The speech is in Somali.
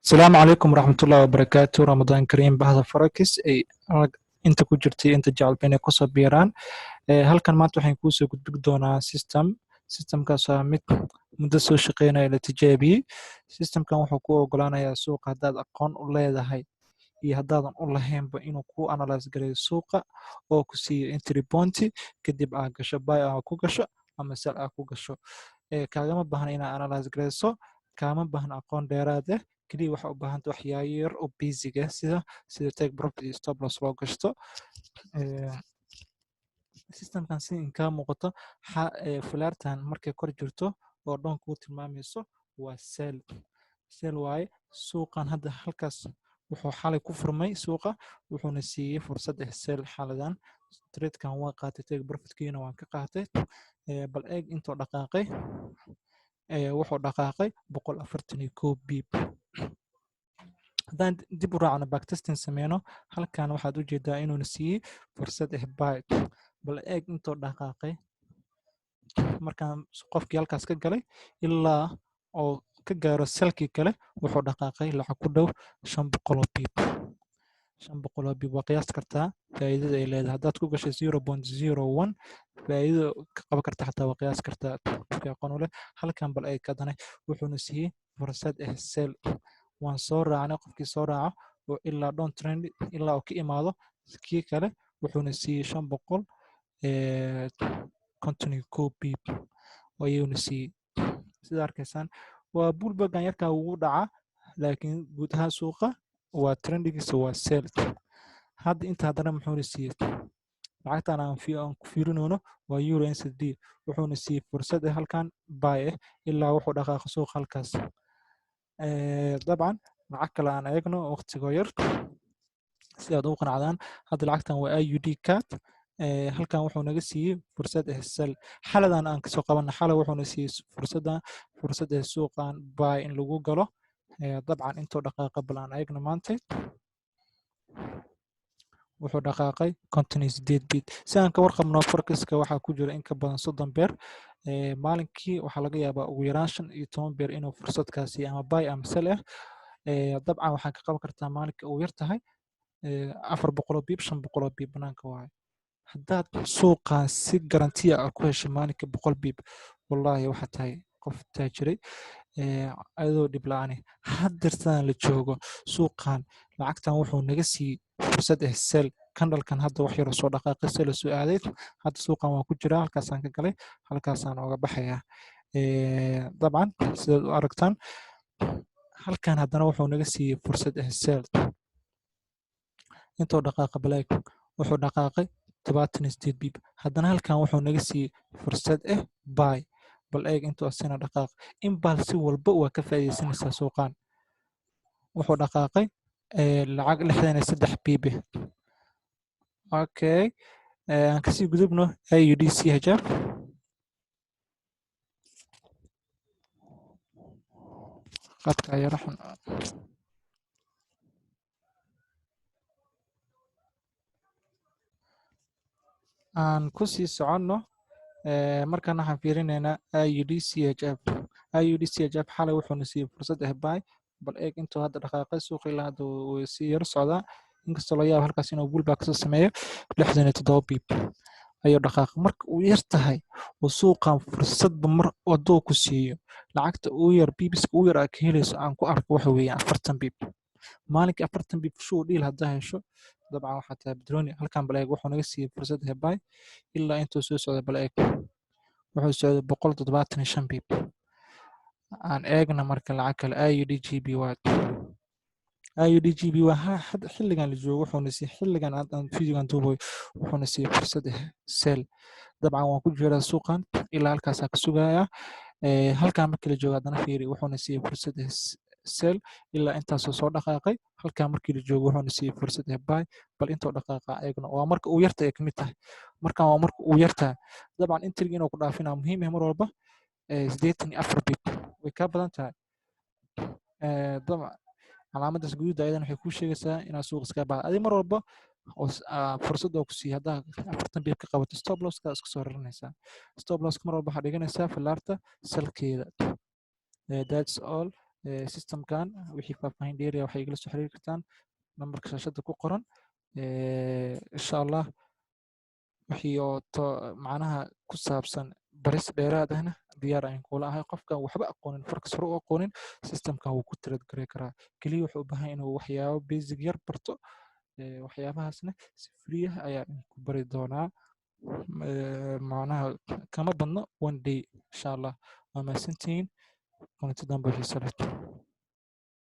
السلام عليكم ورحمة الله وبركاته. رمضان كريم bahda Forex ay inta ku jirtay inta jecel inay ku soo biiraan. Halkan maanta waxaan kuu soo gudbin doonaa systemkaas waa mid muddo soo shaqeynaya la tijaabiyey. Systemkan wuxuu kuu ogolaanayaa suuqa haddaad aqoon u leedahay iyo haddaadan u lahaynba inuu kuu analyze gareeyo suuqa oo ku siiyo entry point kadib aad gasho buy aad ku gasho ama sell aad ku gasho. Kaagama baahna inaad analyze gareyso, kaama baahna aqoon dheeraad ah. kaliya waxa u baahanta waxyaabo yar oo basic ah sida take profit iyo stop loss loo gashto. Systemkan si inkaa muuqato falaartan markay kor jirto oo dhan kuu tilmaamayso waa sell waaye. Suuqan hadda halkaas wuxuu xalay ku furmay suuqa wuxuuna siiyey fursad sell xaladan. Tradekan waa qaatay, take profitkiina waan ka qaatay. Bal eeg intuu dhaqaaqay wuxuu dhaqaaqay 141 bip. haddaan dib u raacno backtesting sameyno halkan waxaad u jeedaa inuuna siiyey fursad buy. bal eeg intuu dhaqaaqay markaan qofkii halkaas ka galay ilaa oo ka gaaro selkii kale wuxuu dhaqaaqay lacag ku dhow 500 bip. 500 bip waa qiyaas kartaa faa'iidada ay leedahay. haddaad ku gashay 0.01 faa'iido ka qaban karta xataa waa qiyaas kartaa aqoon u leh. halkan bal eeg kadana wuxuuna siiyey fursad sell. waan soo raacnay, qofkii soo raaco oo ilaa down trend ilaa uu ka imaado kii kale wuxuuna siiyey 551 bip ayuuna siiyey. sida arkaysaan waa bullbagan yarkaa ugu dhacaa laakiin guud ahaan suuqa waa trendigiisa waa sell. hadda inta haddana muxuuna siiyey lacagtan aan ku fiirinayno waa euro NZD wuxuuna siiyey fursad halkan buy ilaa wuxuu dhaqaaqo suuqa halkaas. dabcan lacag kale aan eegno waqtiga yar si aad ugu qanacdaan. hadda lacagtan waa IUD card. halkan wuxuu naga siiyey fursad sell. xaladan aan kasoo qabanna xala wuxuuna siiyey fursad suuqan buy in lagu galo. dabcan intuu dhaqaaqa bal aan eegno maanta wuxuu dhaqaaqay 58 bit. si aan ka warqabno forex-ka waxaa ku jira in ka badan 30 beer. maalinkii waxaa laga yaabaa ugu yaraan 15 beer inuu fursadkaasi ama buy ama sell ah. dabcan waxaa ka qaban kartaa maalinka ugu yar tahay 400 bip 500 bip banaanka waaye. haddaad suuqan si garantiya ah ku heshay maalinka 100 bip wallahi waxaa tahay qof taajiray adoo dhib la'aan. haddeertaan la joogo suuqan lacagtan wuxuu naga siiyey fursad sell. kandalkan hadda wax yar soo dhaqaaqay sell soo aaday. hadda suuqan waa ku jiraa halkaasaan ka galay halkaasaan uga baxayaa. dabcan sidaad u aragtaan halkan haddana wuxuu naga siiyey fursad sell. intuu dhaqaaqa balaag wuxuu dhaqaaqay 78 bip. haddana halkan wuxuu naga siiyey fursad buy. bal eeg intuu asina dhaqaaq inbaal si walba waa ka faa'iideysanaysaa suuqan. wuxuu dhaqaaqay lacag 63 bip. okay aan kasii gudubno IUDC hijab. qadka yara xun aan ku sii soconno. markaan waxaan fiirinaynaa IUDC hijab. IUDC hijab xalay wuxuuna siiyey fursad buy. bal eeg intuu hadda dhaqaaqay suuqa ilaa hadda wuu sii yar socdaa inkastoo laga yaabo halkaas inuu bullback kasoo sameeyo 67 bip ayuu dhaqaaqay. marka uu yar tahay oo suuqan fursadba mar wadoo ku siiyo lacagta uu yar bibiska uu yar aad ka helayso aan ku arko waxa weeyaan 40 bip. maalinka 40 bip shuu dhiil haddaa hesho dabcan waxaa tahay bedrooni. halkan bal eeg wuxuu naga siiyey fursad buy ilaa intuu soo socday. bal eeg wuxuu socday 175 bip. aan eegna marka lacag kale IUDGB waa IUDGB waa xilligan la joogo wuxuuna siiyey xilligan aan fiidigan duubayo wuxuuna siiyey fursad sell. dabcan waan ku jiraa suuqan ilaa halkaasaan ka sugayaa. halkan markii la joogo haddana fiiri wuxuuna siiyey fursad sell ilaa intaasoo soo dhaqaaqay. halkan markii la joogo wuxuuna siiyey fursad buy. bal intuu dhaqaaqa eegno waa marka uu yarta ay kamid tahay. markan waa marka uu yartaa dabcan intriga inuu ku dhaafinaa muhiim ah mar walba. 84 bip way ka badan tahay. dabcan calaamadaas guduuda ayadana waxay kuu sheegaysaa inaad suuq iska baxdo. adi mar walba fursad oo ku siiya haddaa 40 bip ka qabato stop losska iska soo raranaysaa. stop losska mar walba waxaa dhiganaysaa falaarta salkeeda. that's all. systemkan wixii faahfaahin dheeri ah waxay igala soo xiriiri kartaan nambarka shaashada ku qoran. Insha Allah wixii oo macnaha ku saabsan baris dheeraad ahna diyaar ayaan kula ahay. Qofkan waxba aqoonin Forex hore u aqoonin systemkan wuu ku trade gareyn karaa. Kaliya wuxuu u baahan yahay inuu waxyaabo basic yar barto. Waxyaabahaasna si free ah ayaa ku bari doonaa. Macnaha kama badno one day insha Allah. Waa mahadsantihiin. Kulanti dambe xiiso leh.